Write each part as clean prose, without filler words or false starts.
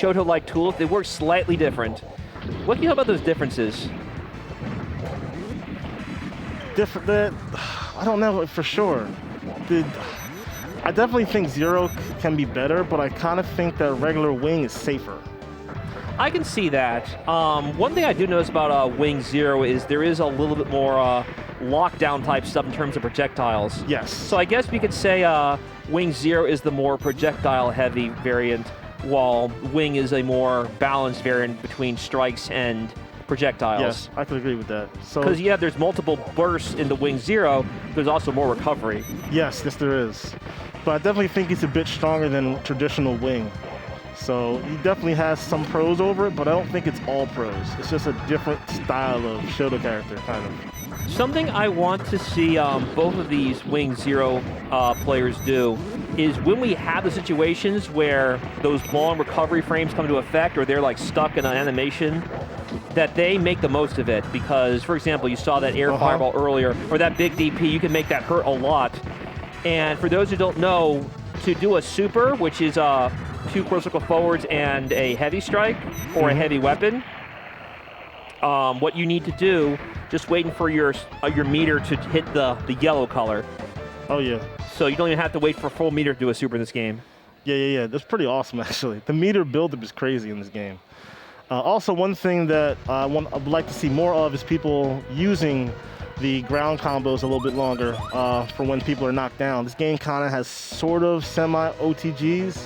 Shoto-like tools, they work slightly different. What can you know about those differences? I don't know for sure. I definitely think Zero can be better, but I kind of think that regular Wing is safer. I can see that. One thing I do notice about Wing Zero is there is a little bit more lockdown type stuff in terms of projectiles. Yes. So I guess we could say Wing Zero is the more projectile heavy variant, while Wing is a more balanced variant between strikes and projectiles. Yes, I could agree with that. So because yeah, there's multiple bursts in the Wing Zero, there's also more recovery. Yes, there is. But I definitely think it's a bit stronger than traditional Wing. So he definitely has some pros over it, but I don't think it's all pros. It's just a different style of Shoto character, kind of. Something I want to see both of these Wing Zero players do is when we have the situations where those long recovery frames come into effect or they're like stuck in an animation, that they make the most of it. Because, for example, you saw that air fireball earlier, or that big DP, you can make that hurt a lot. And for those who don't know, to do a super, which is 2 critical forwards and a heavy strike or a heavy weapon, what you need to do, just waiting for your meter to hit the yellow color. Oh yeah. So you don't even have to wait for a full meter to do a super in this game. Yeah. That's pretty awesome, actually. The meter buildup is crazy in this game. Also, one thing that I would like to see more of is people using the ground combos a little bit longer for when people are knocked down. This game kind of has sort of semi-OTGs,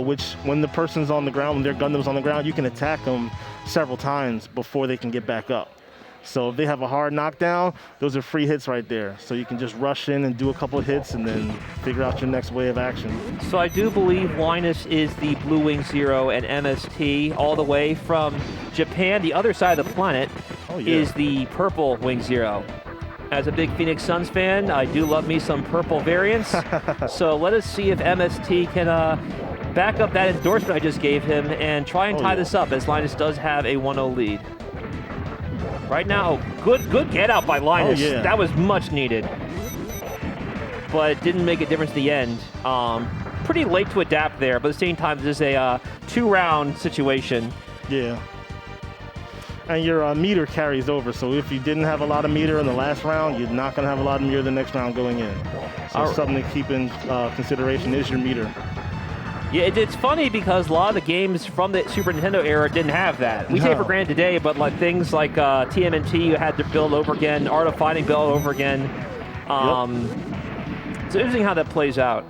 which when the person's on the ground, when their Gundam's on the ground, you can attack them several times before they can get back up. So if they have a hard knockdown, those are free hits right there. So you can just rush in and do a couple of hits and then figure out your next way of action. So I do believe Linus is the Blue Wing Zero and MST all the way from Japan. The other side of the planet is the Purple Wing Zero. As a big Phoenix Suns fan, I do love me some purple variants. So let us see if MST can back up that endorsement I just gave him and try and tie this up, as Linus does have a 1-0 lead. Right now, good get out by Linus. That was much needed. But it didn't make a difference at the end. Pretty late to adapt there, but at the same time, this is a 2-round situation. Yeah. And your meter carries over, so if you didn't have a lot of meter in the last round, you're not going to have a lot of meter the next round going in. So something to keep in consideration is your meter. Yeah, it's funny because a lot of the games from the Super Nintendo era didn't have that. We take it for granted today, but like things like TMNT, you had to build over again, Art of Fighting build over again. It's interesting how that plays out.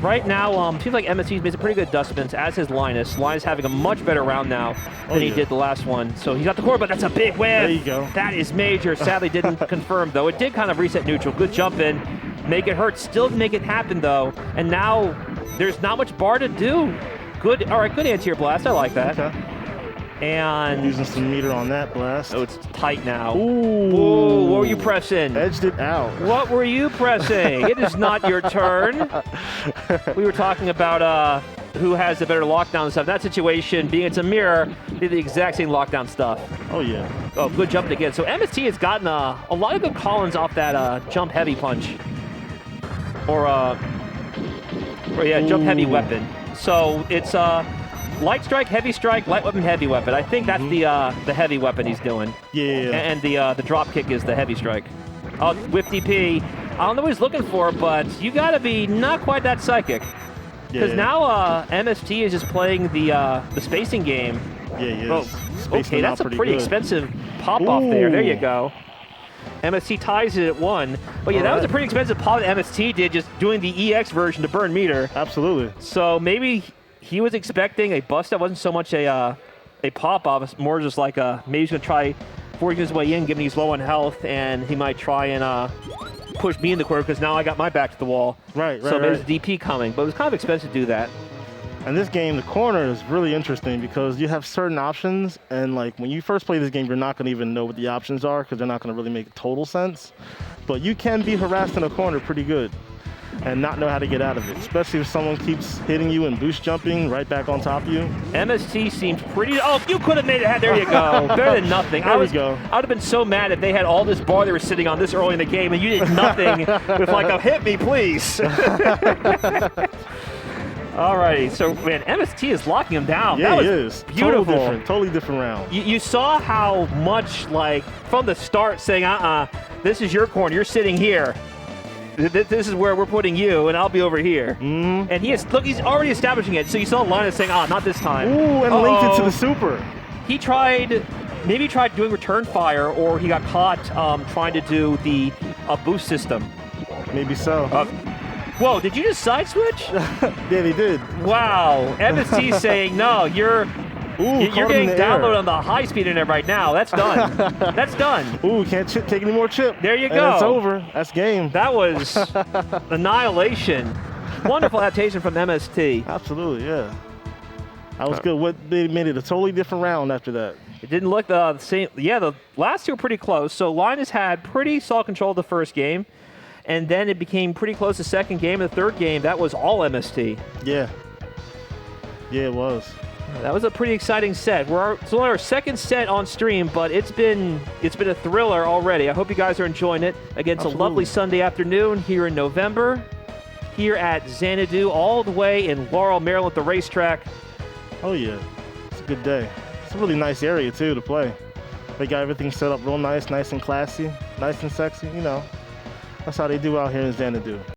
Right now, seems like MST's made some pretty good adjustments, as is Linus. Linus having a much better round now than he did the last one. So he's got the core, but that's a big win. There you go. That is major. Sadly didn't confirm, though. It did kind of reset neutral. Good jump in. Make it hurt. Still make it happen, though. And now there's not much bar to do. Good. All right, good anti-air blast. I like that. Okay. And using some meter on that blast. Oh, it's tight now. Ooh. What were you pressing? Edged it out. What were you pressing? It is not your turn. We were talking about who has the better lockdown stuff. That situation, being it's a mirror, did the exact same lockdown stuff. Oh, yeah. Oh, good jump again. So MST has gotten a lot of good call-ins off that jump heavy punch. Or jump heavy weapon. So it's light strike, heavy strike, light weapon, heavy weapon. I think that's the heavy weapon he's doing. Yeah. And the drop kick is the heavy strike. Oh, whip DP. I don't know what he's looking for, but you got to be not quite that psychic. Because now MST is just playing the spacing game. Yeah, he is. Oh, okay, that's a pretty expensive pop-off there. There you go. MST ties it at 1. But yeah, that was a pretty expensive pop that MST did, just doing the EX version to burn meter. Absolutely. So maybe he was expecting a bust that wasn't so much a pop-off, more just like maybe he's going to try forcing his way in, given he's low on health, and he might try and push me in the corner because now I got my back to the wall. Right. So there's a DP coming, but it was kind of expensive to do that. And this game, the corner is really interesting because you have certain options, and like when you first play this game, you're not going to even know what the options are because they're not going to really make total sense. But you can be harassed in a corner pretty good and not know how to get out of it, especially if someone keeps hitting you and boost jumping right back on top of you. MST seems pretty... Oh, you could have made it. There you go. Better than nothing. There we go. I would have been so mad if they had all this bar they were sitting on this early in the game and you did nothing with like a hit me, please. Alrighty, so man, MST is locking him down. Yeah, that was he is. beautiful. Totally different round. You saw how much, like, from the start saying, this is your corner, you're sitting here. This is where we're putting you, and I'll be over here. Mm. And he's already establishing it. So you saw Linus saying, not this time. Ooh, and linked it to the super. He maybe tried doing return fire, or he got caught trying to do the boost system. Maybe so. Whoa, did you just side switch? Yeah, they did. Wow. MST saying, no, you're getting downloaded on the high speed internet right now. That's done. That's done. Ooh, can't take any more chip. There you and go. It's over. That's game. That was annihilation. Wonderful adaptation from MST. Absolutely, yeah. That was good. They made it a totally different round after that. It didn't look the same. Yeah, the last two were pretty close. So Linus had pretty solid control of the first game, and then it became pretty close the second game. And the third game, that was all MST. Yeah. Yeah, it was. That was a pretty exciting set. It's only our second set on stream, but it's been a thriller already. I hope you guys are enjoying it. Again, it's a lovely Sunday afternoon here in November, here at Xanadu, all the way in Laurel, Maryland, at the racetrack. Oh yeah, it's a good day. It's a really nice area too to play. They got everything set up real nice and classy, nice and sexy. You know, that's how they do out here in Xanadu.